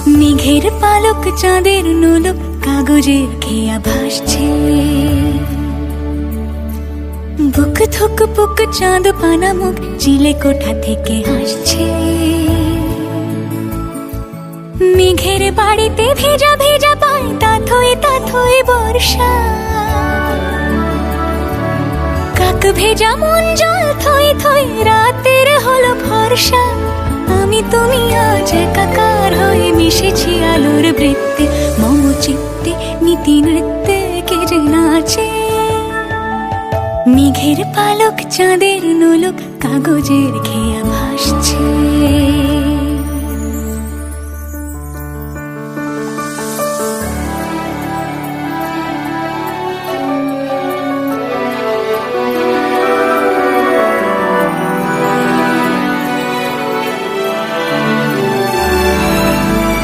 মেঘের পালক চাঁদের নোলক কাগজের খেয়া ভাসছে। বুক থুক পুক চাঁদ পানা মুখ চিলে কোঠা থেকে হাসছে। মেঘের বাড়িতে ভেজা ভেজা পায় তাথই বর্ষা। কাক ভেজা মন জল থই থই রাতের হলো ভরসা। আমি তুমি আজ একাকার হয়ে মিশেছি আলোর বৃত্তে। মম চিত্তে নীতি নৃত্যে কে যে নাচে। মেঘের পালক চাঁদের নোলক কাগজের খেয়া ভাসছে।